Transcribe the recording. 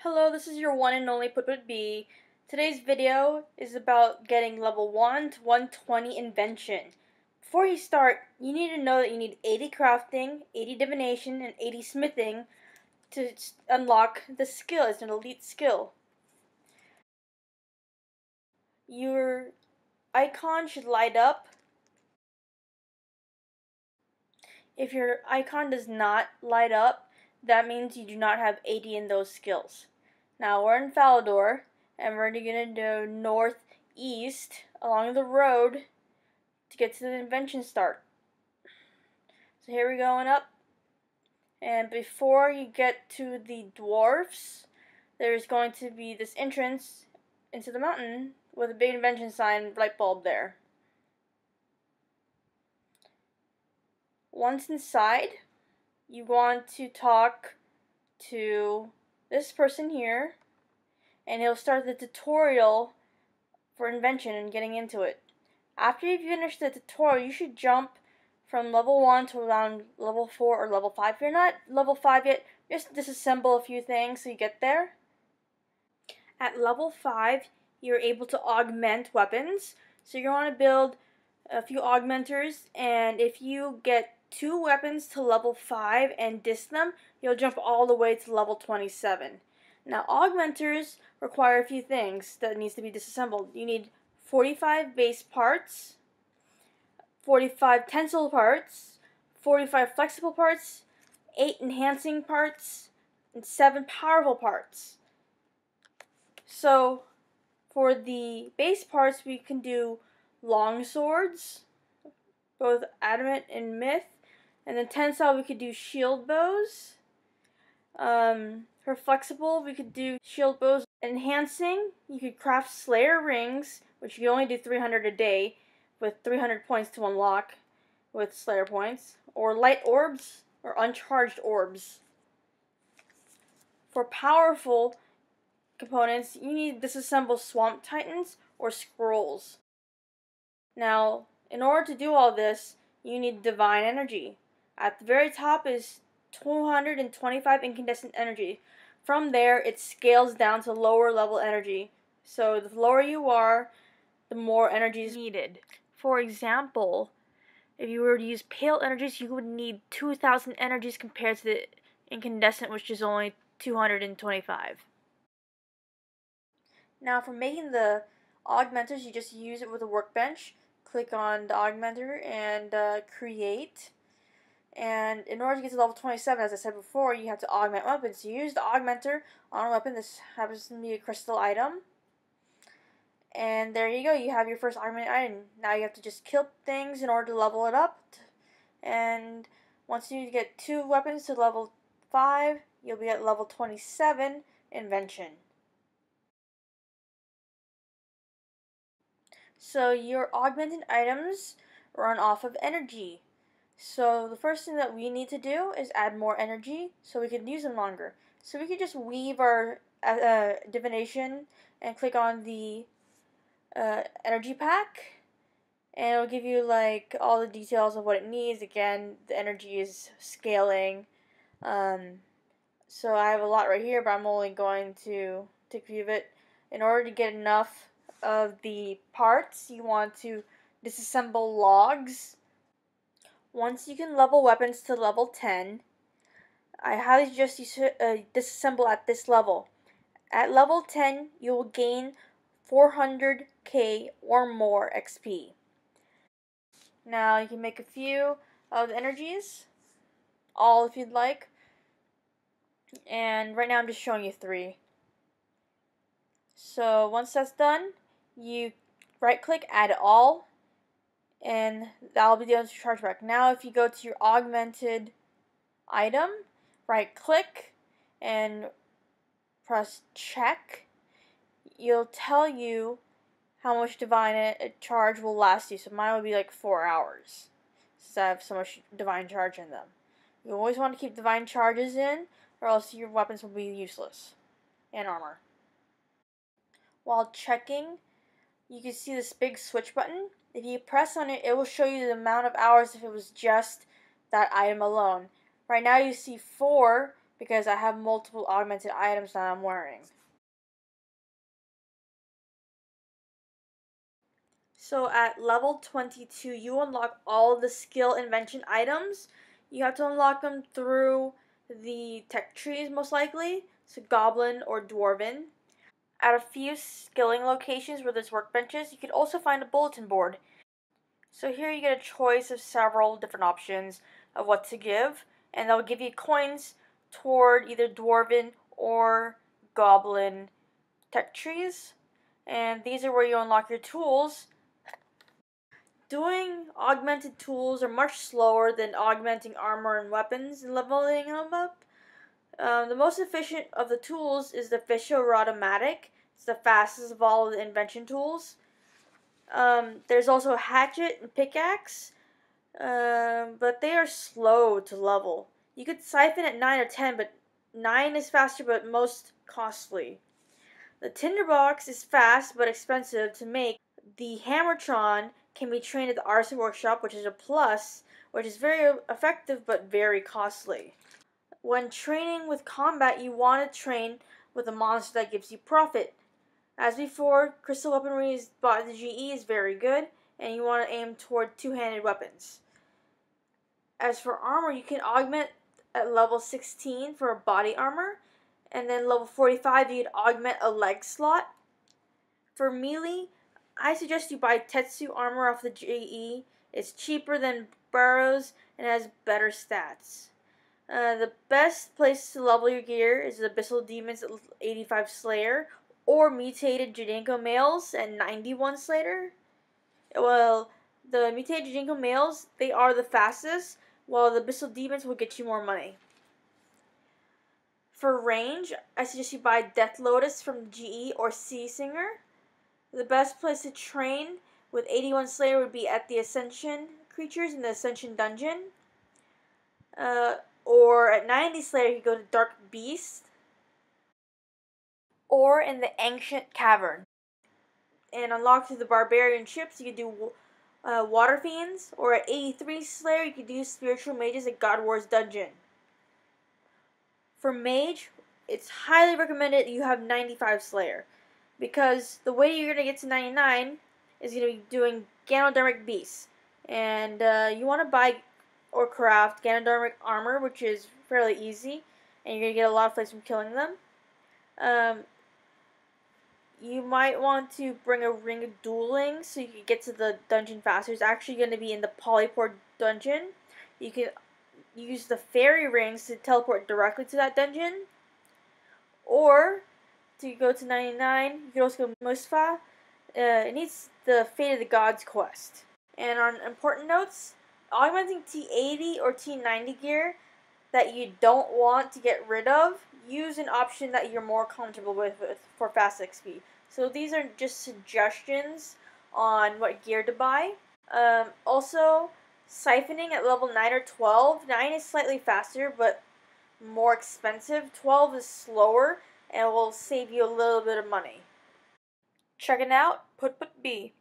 Hello, this is your one and only Put. Today's video is about getting level 1 to 120 Invention. Before you start, you need to know that you need 80 crafting, 80 divination, and 80 smithing to unlock the skill. It's an elite skill. Your icon should light up. If your icon does not light up, that means you do not have 80 in those skills. Now we're in Falador, and we're going to go northeast along the road to get to the invention start. So here we're going up, and before you get to the dwarfs, there's going to be this entrance into the mountain with a big invention sign, light bulb there. Once inside, you want to talk to this person here, and he'll start the tutorial for invention and getting into it. After you finish the tutorial, you should jump from level 1 to around level 4 or level 5. If you're not level 5 yet, just disassemble a few things so you get there. At level 5, you're able to augment weapons. So you're going to build a few augmenters, and if you get 2 weapons to level 5 and dis them, you'll jump all the way to level 27. Now, augmenters require a few things that needs to be disassembled. You need 45 base parts, 45 tensile parts, 45 flexible parts, 8 enhancing parts, and 7 powerful parts. So, for the base parts, we can do long swords, both adamant and myth, and then tensile we could do shield bows. For flexible, we could do shield bows. Enhancing, you could craft Slayer rings, which you only do 300 a day, with 300 points to unlock with Slayer points, or light orbs, or uncharged orbs. For powerful components, you need to disassemble Swamp Titans or Scrolls. Now, in order to do all this, you need Divine Energy. At the very top is 225 incandescent energy. From there, it scales down to lower level energy. So the lower you are, the more energy is needed. For example, if you were to use pale energies, you would need 2,000 energies compared to the incandescent, which is only 225. Now for making the augmenters, you just use it with a workbench. Click on the augmenter and create. And in order to get to level 27, as I said before, you have to augment weapons. So you use the augmenter on a weapon. This happens to be a crystal item. And there you go. You have your first augmented item. Now you have to just kill things in order to level it up. And once you get 2 weapons to level 5, you'll be at level 27 Invention. So your augmented items run off of energy. So the first thing that we need to do is add more energy so we can use them longer. So we can just weave our divination and click on the energy pack, and it'll give you like all the details of what it needs. Again, the energy is scaling. So I have a lot right here, but I'm only going to take a view of it. In order to get enough of the parts, you want to disassemble logs. Once you can level weapons to level 10, I highly suggest you disassemble at this level. At level 10, you will gain 400k or more XP. Now you can make a few of the energies, all if you'd like. And right now I'm just showing you 3. So once that's done, you right click, add all, and that'll be the other charge back. Now if you go to your augmented item, right click and press check, you'll tell you how much divine charge will last you. So mine will be like 4 hours, since I have so much divine charge in them. You always want to keep divine charges in, or else your weapons will be useless, and armor. While checking, you can see this big switch button. If you press on it, it will show you the amount of hours if it was just that item alone. Right now you see 4 because I have multiple augmented items that I'm wearing. So at level 22, you unlock all of the skill invention items. You have to unlock them through the tech trees, most likely, so goblin or dwarven. At a few skilling locations where there's workbenches, you can also find a bulletin board. So here you get a choice of several different options of what to give, and they'll give you coins toward either dwarven or goblin tech trees. And these are where you unlock your tools. Doing augmented tools are much slower than augmenting armor and weapons and leveling them up. The most efficient of the tools is the Fisher-Automatic. It's the fastest of all of the invention tools. There's also a hatchet and pickaxe, but they are slow to level. You could siphon at 9 or 10, but 9 is faster but most costly. The tinderbox is fast but expensive to make. The Hammertron can be trained at the Artisan Workshop, which is a plus, which is very effective but very costly. When training with combat, you want to train with a monster that gives you profit. As before, crystal weaponry is bought at the GE is very good, and you want to aim toward two-handed weapons. As for armor, you can augment at level 16 for a body armor, and then level 45 you can augment a leg slot. For melee, I suggest you buy Tetsu armor off the GE. It's cheaper than Burrows and has better stats. The best place to level your gear is the Abyssal Demons at 85 Slayer or Mutated Jadinko Males at 91 Slayer. Well, the Mutated Jadinko Males, they are the fastest, while the Abyssal Demons will get you more money. For range, I suggest you buy Death Lotus from GE or Sea Singer. The best place to train with 81 Slayer would be at the Ascension creatures in the Ascension Dungeon. Or at 90 Slayer, you go to Dark Beast. Or in the Ancient Cavern. And unlock through the Barbarian ships, you can do Water Fiends. Or at 83 Slayer, you can do Spiritual Mages at God War's Dungeon. For Mage, it's highly recommended you have 95 Slayer. Because the way you're going to get to 99 is going to be doing Ganodermic Beasts. And you want to buy or craft Ganodermic armor, which is fairly easy, and you're going to get a lot of plays from killing them. You might want to bring a Ring of Dueling so you can get to the dungeon faster. It's actually going to be in the Polyport dungeon. You can use the Fairy Rings to teleport directly to that dungeon. Or, to go to 99, you can also go to Mustafa. It needs the Fate of the Gods quest. And on important notes, augmenting T80 or T90 gear that you don't want to get rid of, use an option that you're more comfortable with for fast XP. So these are just suggestions on what gear to buy. Also, siphoning at level 9 or 12. 9 is slightly faster but more expensive. 12 is slower and will save you a little bit of money. Check it out, Put B.